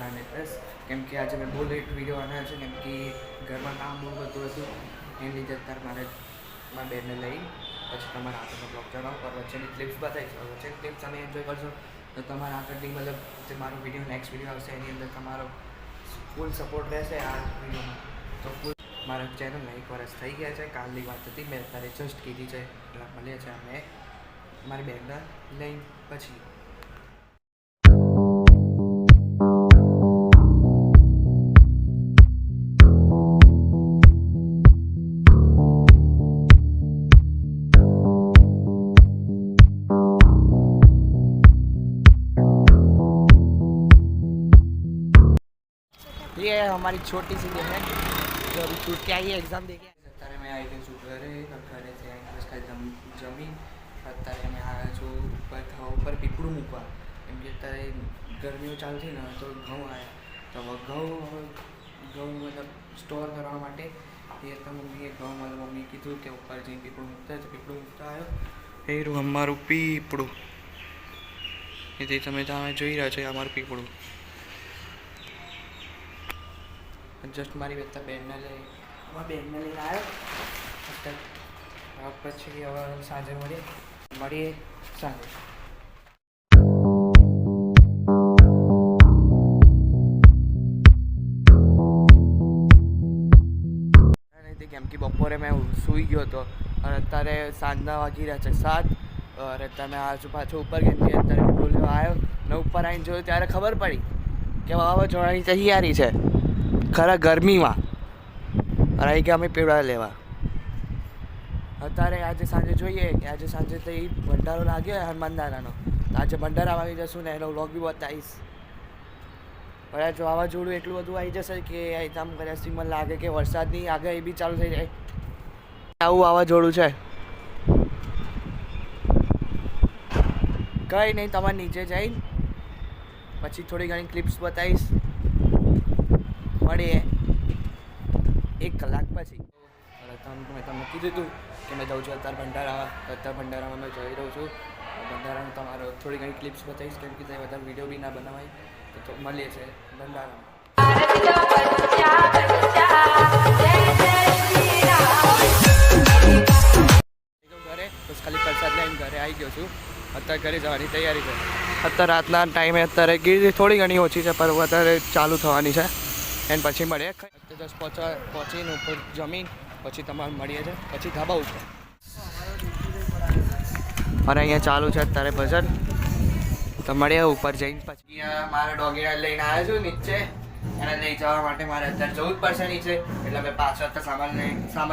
બાર અને 10 કેમ કે આજે મેં બહુ લેટ વિડીયો બનાવ્યો છે કેમ કે ઘરમાં કામ બહુ બધું હતું એની લીધે અત્યારે મારે મારા બેનને લઈ પછી તમારા આગળનો બ્લોગ ચડાવો પર વચ્ચેની ક્લિપ્સ બતાવીશ વચ્ચેની ક્લિપ્સ તમે એન્જોય કરશો તો તમારા આગળની મતલબ જે મારો વિડીયો નેક્સ્ટ વિડીયો આવશે એની અંદર તમારો ફૂલ સપોર્ટ રહેશે આ વિડીયોમાં તો ફૂલ મારા ચેનલના 1 વર્ષ થઈ ગયા છે કાલની વાત હતી મેં અત્યારે જસ્ટ કીધી છે એટલે મળીએ છીએ અમે મારી બેનને લઈને પછી ये हमारी छोटी सी बहन जो अभी छूट के आई है एग्ज़ाम दे के અત્યારે મેં આવી ગયો છું ઘરેથી બસ ખાલી જમીન અત્યારે મેં આવ્યા છું ઉપર પીપળું મૂકવા કેમ કે અત્યારે ગરમીઓ ચાલુ થઈ ને તો ઘઉં આવ્યા તો ઘઉં મતલબ સ્ટોર કરવા માટે એ તો મમ્મીએ મમ્મીએ કીધું કે ઉપર જઈને પીપળું મૂકતા તો પીપળું મૂકતા આવ્યો એ રહ્યું અમારું પીપળું એ તમે જોઈ રહ્યા છો અમારું પીપળું જસ્ટ મારી બેનને લઈને આવ્યો અત્યારે પછી હવે સાંજે મળીએ સાંજે કેમ કે બપોરે મેં સૂઈ ગયો હતો અને અત્યારે સાંજના વાગી રહ્યા છે 7 અને તમે આજુ પાછો ઉપર કેમ કે અત્યારે પીપળું લેવા આવ્યો ને ઉપર આવીને જોયું ત્યારે ખબર પડી કે વાવાઝોડાની તૈયારી છે ખરા ગરમીમાં આવી ગયા અમે પીવડા લેવા અત્યારે આજે સાંજે જોઈએ કે આજે સાંજે તો એ ભંડારો લાગ્યો હનુમાન દાદાનો આજે ભંડારા આવી જશું ને એનો વ્લોગ બી બતાવીશ પણ આજે વાવાઝોડું એટલું બધું આવી જશે કે એકદમ કદાચથી મને લાગે કે વરસાદની આગાહી બી ચાલુ થઈ જાય આવું વાવાઝોડું છે કંઈ નહીં તમારે નીચે જઈને પછી થોડી ઘણી ક્લિપ્સ બતાવીશ મળીએ 1 કલાક પછી મેં તમને કીધું હતું કે મેં જાઉં છું અત્યારે ભંડારામાં મેં જઈ રહ્યો છું ભંડારામાં તમારો થોડી ઘણી ક્લિપ્સ બતાવીશ કેમ કે ત્યાં વધારે વિડીયો બી ના બનાવાય તો મળીએ છીએ ભંડારામાં ઘરે બસ ખાલી પ્રસાદ લઈને ઘરે આવી ગયો છું અત્યારે ઘરે જવાની તૈયારી છે અત્યારે રાતના ટાઈમે અત્યારે ગીર થોડી ઘણી ઓછી છે પણ અત્યારે ચાલુ થવાની છે એન્ડ પછી મળીએ જસ્ટ પહોંચીને ઉપર જમીન પછી તમારે મળીએ છે પછી ધાબા ઉપર અને અહીંયા ચાલુ છે અત્યારે ભજન તો મળીએ ઉપર જઈને પછી મારા ડોગીને લઈને આવ્યો છું નીચે એને લઈ જવા માટે મારે અત્યારે જવું જ પડશે નીચે એટલે મેં પાછળ તો સામાન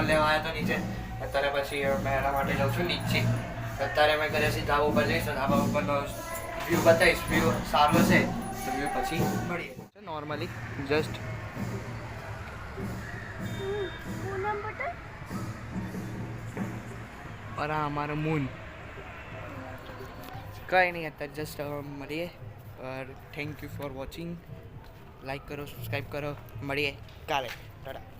લેવા આવ્યો હતો નીચે અત્યારે પછી મેં એના માટે જાઉં છું નીચે અત્યારે મેં ઘરેથી ધાબા ઉપર જઈશ ધાબા ઉપરનો વ્યૂ બતાવીશ વ્યૂ સારો છે તો વ્યૂ પછી મળીએ નોર્મલી જસ્ટ और हमारा मून कहीं नहीं आता जस्ट મળીએ और thank you for watching like करो सब्सक्राइब करो મળીએ કાલે ટાટા